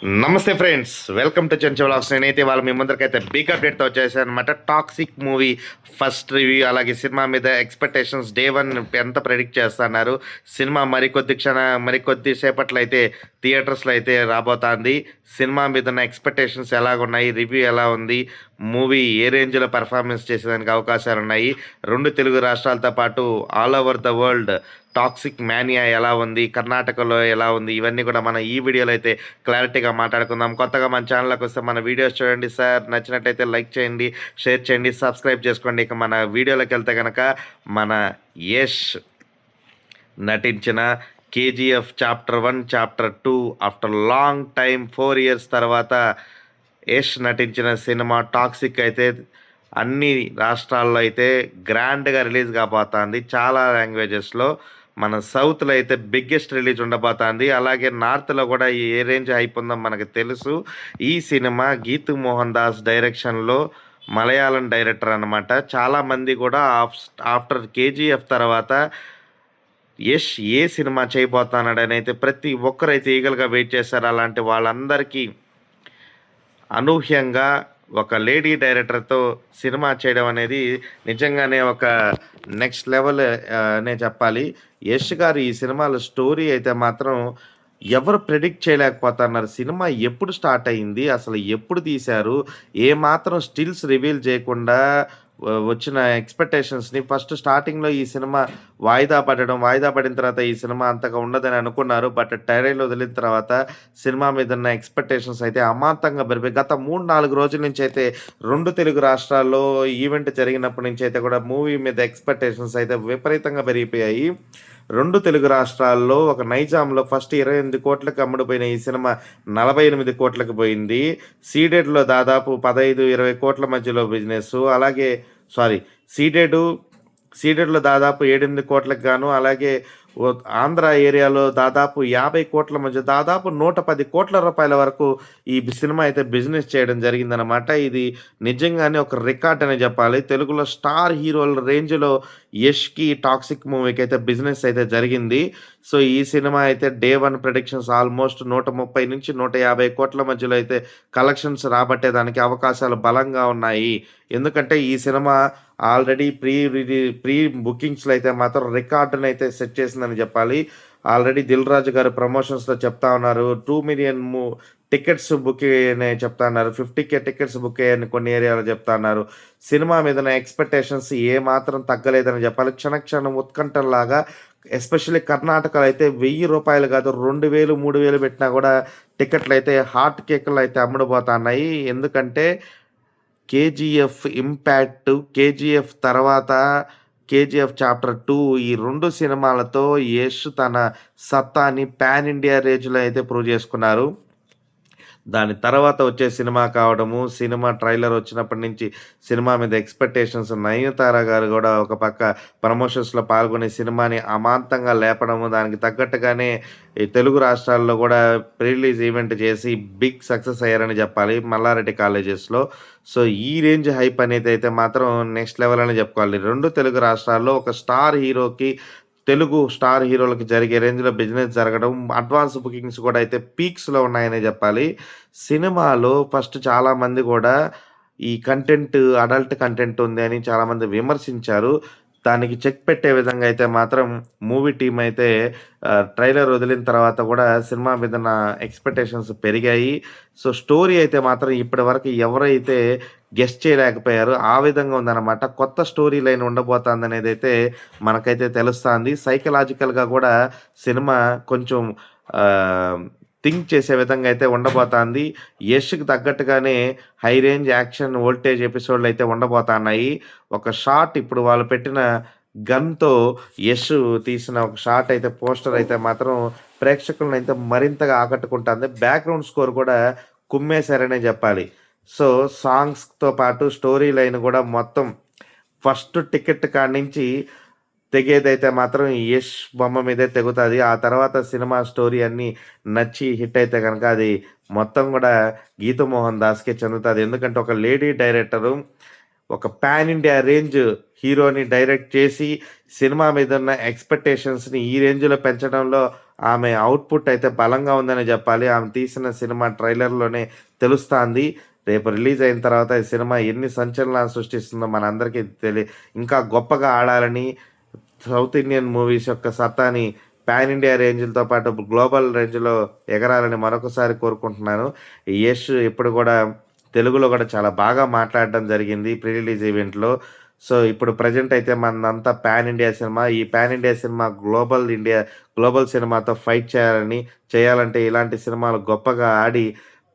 నమస్తే friends, welcome to Chenchu vlogs. నేనైతే వాళ్ళ మీ ముందరికైతే బిగ్ అప్డేట్తో వచ్చేసాను అనమాట. టాక్సిక్ మూవీ ఫస్ట్ రివ్యూ, అలాగే సినిమా మీద ఎక్స్పెక్టేషన్స్ డే 1 ఎంత ప్రెడిక్ట్ చేస్తున్నారు. సినిమా మరికొద్ది సేపట్లో అయితే థియేటర్స్లో అయితే రాబోతుంది. సినిమా మీద ఉన్న ఎక్స్పెక్టేషన్స్ ఎలాగున్నాయి, రివ్యూ ఎలా ఉంది, మూవీ ఏ రేంజ్లో పర్ఫార్మెన్స్ చేసేదానికి అవకాశాలు ఉన్నాయి, రెండు తెలుగు రాష్ట్రాలతో పాటు all over the world toxic mania ఎలా ఉంది, కర్ణాటకలో ఎలా ఉంది, ఇవన్నీ కూడా మనం ఈ వీడియోలో అయితే క్లారిటీగా మాట్లాడుకుందాం. కొత్తగా మన ఛానల్లోకి వస్తే మన వీడియోస్ చూడండి సార్, నచ్చినట్టయితే లైక్ చేయండి, షేర్ చేయండి, సబ్స్క్రైబ్ చేసుకోండి. ఇక మన వీడియోలోకి వెళ్తే కనుక మన యష్ నటించిన KGF chapter 1 chapter 2 after long time 4 years తర్వాత యష్ నటించిన సినిమా టాక్సిక్ అయితే అన్ని రాష్ట్రాల్లో అయితే గ్రాండ్గా రిలీజ్ కాబోతుంది. చాలా లాంగ్వేజెస్లో మన సౌత్లో అయితే బిగ్గెస్ట్ రిలీజ్ ఉండబోతుంది. అలాగే నార్త్లో కూడా ఏ రేంజ్ హైప్ ఉందో మనకు తెలుసు. ఈ సినిమా గీతు మోహన్ దాస్ డైరెక్షన్లో మలయాళం డైరెక్టర్ అనమాట. చాలామంది కూడా ఆఫ్టర్ కేజీఎఫ్ తర్వాత యష్ ఏ సినిమా చేయబోతున్నాడని అయితే ప్రతి ఒక్కరైతే ఈగల్గా వెయిట్ చేశారు. అలాంటి వాళ్ళందరికీ అనూహ్యంగా ఒక లేడీ డైరెక్టర్తో సినిమా చేయడం అనేది నిజంగానే ఒక నెక్స్ట్ లెవెల్ అనే చెప్పాలి. యష్ గారు ఈ సినిమాలో స్టోరీ అయితే మాత్రం ఎవరు ప్రెడిక్ట్ చేయలేకపోతున్నారు. సినిమా ఎప్పుడు స్టార్ట్ అయింది, అసలు ఎప్పుడు తీశారు, ఏమాత్రం స్టిల్స్ రివీల్ చేయకుండా వచ్చిన ఎక్స్పెక్టేషన్స్ని ఫస్ట్ స్టార్టింగ్లో ఈ సినిమా వాయిదా పడిన తర్వాత ఈ సినిమా అంతగా ఉండదని అనుకున్నారు. బట్ ట్రైలర్ వదిలిన తర్వాత సినిమా మీద ఉన్న ఎక్స్పెక్టేషన్స్ అయితే అమాంతంగా పెరిగాయి. గత 3-4 రోజుల నుంచి అయితే రెండు తెలుగు రాష్ట్రాల్లో ఈవెంట్ జరిగినప్పటి నుంచి అయితే కూడా మూవీ మీద ఎక్స్పెక్టేషన్స్ అయితే విపరీతంగా పెరిగిపోయాయి. రెండు తెలుగు రాష్ట్రాల్లో ఒక నైజాంలో ఫస్ట్ 28 కోట్లకు అమ్ముడుపోయిన ఈ సినిమా 48 కోట్లకు పోయింది. సీడెడ్లో దాదాపు 15-20 కోట్ల మధ్యలో బిజినెస్. అలాగే సీడెడ్లో దాదాపు 7-8 కోట్లకు గాను, అలాగే ఆంధ్ర ఏరియాలో దాదాపు 50 కోట్ల మధ్య దాదాపు 110 కోట్ల రూపాయల వరకు ఈ సినిమా అయితే బిజినెస్ చేయడం జరిగిందనమాట. ఇది నిజంగానే ఒక రికార్డ్ అని చెప్పాలి. తెలుగులో స్టార్ హీరోల రేంజ్లో యష్కి టాక్సిక్ మూవీకి అయితే బిజినెస్ అయితే జరిగింది. సో ఈ సినిమా అయితే డే 1 ప్రెడిక్షన్స్ ఆల్మోస్ట్ 130-150 కోట్ల మధ్యలో అయితే కలెక్షన్స్ రాబట్టేదానికి అవకాశాలు బలంగా ఉన్నాయి. ఎందుకంటే ఈ సినిమా ఆల్రెడీ ప్రీ బుకింగ్స్లో అయితే మాత్రం రికార్డును అయితే సెట్ చేసిందని చెప్పాలి. ఆల్రెడీ దిల్ రాజు గారు ప్రమోషన్స్లో చెప్తా ఉన్నారు 2 million టికెట్స్ బుక్ అయ్యాయని చెప్తా ఉన్నారు. 50K టికెట్స్ బుక్ అయ్యాయని కొన్ని ఏరియాలో చెప్తా ఉన్నారు. సినిమా మీద ఎక్స్పెక్టేషన్స్ ఏమాత్రం తగ్గలేదని చెప్పాలి. క్షణం ఉత్కంఠలాగా ఎస్పెషల్లీ కర్ణాటకలో అయితే 1000 రూపాయలు కాదు 2000-3000 పెట్టినా కూడా టికెట్లు అయితే హాట్ కేకులు అయితే అమ్ముడుపోతున్నాయి. ఎందుకంటే కేజీఎఫ్ ఇంపాక్ట్, కేజీఎఫ్ తర్వాత కేజీఎఫ్ చాప్టర్ 2 ఈ రెండు సినిమాలతో యష్ తన సత్తాని పాన్ ఇండియా రేంజ్లో అయితే ప్రూవ్ చేసుకున్నారు. దాని తర్వాత వచ్చే సినిమా కావడము, సినిమా ట్రైలర్ వచ్చినప్పటి నుంచి సినిమా మీద ఎక్స్పెక్టేషన్స్, నయనతార గారు కూడా ఒక పక్క ప్రమోషన్స్లో పాల్గొనే సినిమాని అమాంతంగా లేపడము, దానికి తగ్గట్టుగానే ఈ తెలుగు రాష్ట్రాల్లో కూడా రిలీజ్ ఈవెంట్ చేసి బిగ్ సక్సెస్ అయ్యారని చెప్పాలి మల్లారెడ్డి కాలేజెస్లో. సో ఈ రేంజ్ హైప్ అనేది అయితే మాత్రం నెక్స్ట్ లెవెల్ అని చెప్పుకోవాలి. రెండు తెలుగు రాష్ట్రాల్లో ఒక స్టార్ హీరోకి, తెలుగు స్టార్ హీరోలకి జరిగే రేంజ్లో బిజినెస్ జరగడం, అడ్వాన్స్ బుకింగ్స్ కూడా అయితే పీక్స్లో ఉన్నాయనే చెప్పాలి. సినిమాలో ఫస్ట్ చాలామంది కూడా ఈ కంటెంట్ అడల్ట్ కంటెంట్ ఉంది అని చాలామంది విమర్శించారు. దానికి చెక్ పెట్టే విధంగా అయితే మాత్రం మూవీ టీం అయితే ట్రైలర్ వదిలిన తర్వాత కూడా సినిమా మీద నా ఎక్స్పెక్టేషన్స్ పెరిగాయి. సో స్టోరీ అయితే మాత్రం ఇప్పటి వరకు ఎవరైతే గెస్ట్ చేయలేకపోయారు ఆ విధంగా ఉందన్నమాట. కొత్త స్టోరీ లైన్ ఉండబోతుంది అనేది అయితే మనకైతే తెలుస్తుంది. సైకలాజికల్గా కూడా సినిమా కొంచెం థింక్ చేసే విధంగా అయితే ఉండబోతుంది. యష్కి తగ్గట్టుగానే హై రేంజ్ యాక్షన్ వోల్టేజ్ ఎపిసోడ్లు అయితే ఉండబోతున్నాయి. ఒక షాట్ ఇప్పుడు వాళ్ళు పెట్టిన గన్తో యష్ తీసిన ఒక షాట్ అయితే పోస్టర్ అయితే మాత్రం ప్రేక్షకులను అయితే మరింతగా ఆకట్టుకుంటుంది. బ్యాక్గ్రౌండ్ స్కోర్ కూడా కుమ్మేశారనే చెప్పాలి. సో సాంగ్స్తో పాటు స్టోరీ లైన్ కూడా మొత్తం ఫస్ట్ టికెట్ కాడి నుంచి తెగేదైతే మాత్రం యష్ బొమ్మ మీదే తెగుతుంది. ఆ తర్వాత సినిమా స్టోరీ అన్నీ నచ్చి హిట్ అయితే కనుక అది మొత్తం కూడా గీతు మోహన్ దాస్కే చెందుతుంది. ఎందుకంటే ఒక లేడీ డైరెక్టరు ఒక పాన్ ఇండియా రేంజ్ హీరోని డైరెక్ట్ చేసి సినిమా మీద ఉన్న ఎక్స్పెక్టేషన్స్ని ఈ రేంజ్లో పెంచడంలో ఆమె అవుట్‌పుట్ అయితే బలంగా ఉందనే జెప్పాలి. ఆమె తీసిన సినిమా ట్రైలర్‌లోనే తెలుస్తాంది. రేపు రిలీజ్ అయిన తర్వాత ఈ సినిమా ఎన్ని సంచలనాలు సృష్టిస్తుందో మనందరికీ ఇంకా గొప్పగా ఆడాలని, సౌత్ ఇండియన్ మూవీస్ యొక్క సత్తాని పాన్ ఇండియా రేంజ్‌లతో పాటు గ్లోబల్ రేంజ్‌లో ఎగరాలని మరొకసారి కోరుకుంటున్నాను. యష్ ఇప్పుడు గూడా తెలుగులో గూడా చాలా బాగా మాట్లాడడం జరిగింది ప్రీ రిలీజ్ ఈవెంట్‌లో. సో, ఇప్పుడు ప్రెజెంట్ అయితే మనదంతా పాన్ ఇండియా సినిమా. ఈ పాన్ ఇండియా సినిమా గ్లోబల్ సినిమాతో ఫైట్ చేయాలంటే ఇలాంటి సినిమాలు గొప్పగా ఆడి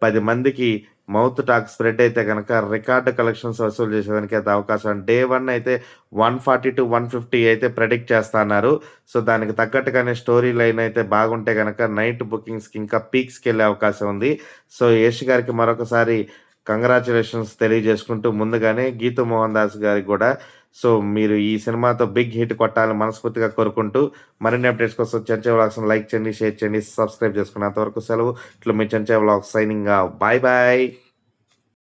10 మందికి మౌత్ టాక్ స్ప్రెడ్ అయితే గనక రికార్డ్ కలెక్షన్స్ వసూలు చేసేదానికైతే అవకాశం. డే 1 అయితే 140-150 అయితే ప్రెడిక్ట్ చేస్తన్నారు. సో, దానికి తగ్గట్టుగానే స్టోరీ లైన్ అయితే బాగుంటే గనక నైట్ బుకింగ్స్‌కి ఇంకా పీక్స్‌కెళ్ళే అవకాశం ఉంది. సో, యష్ గారికి మరొకసారి కంగ్రాచ్యులేషన్స్ తెలియజేసుకుంటూ ముందుగానే 'గీతూ మోహన్ దాస్' గారికి గూడా సో, మీరు ఈ సినిమాతో బిగ్ హిట్ కొట్టాలని మనస్ఫూర్తిగా కోరుకుంటూ, మరిన్ని అప్డేట్స్ కోసం చెంచా వ్లాగ్స్‌ని లైక్ చేయండి, షేర్ చేయండి, సబ్స్క్రైబ్ చేసుకోండి. అంతవరకు సెలవు. ఇట్లా మీ Chencha vlogs signing off. Bye bye.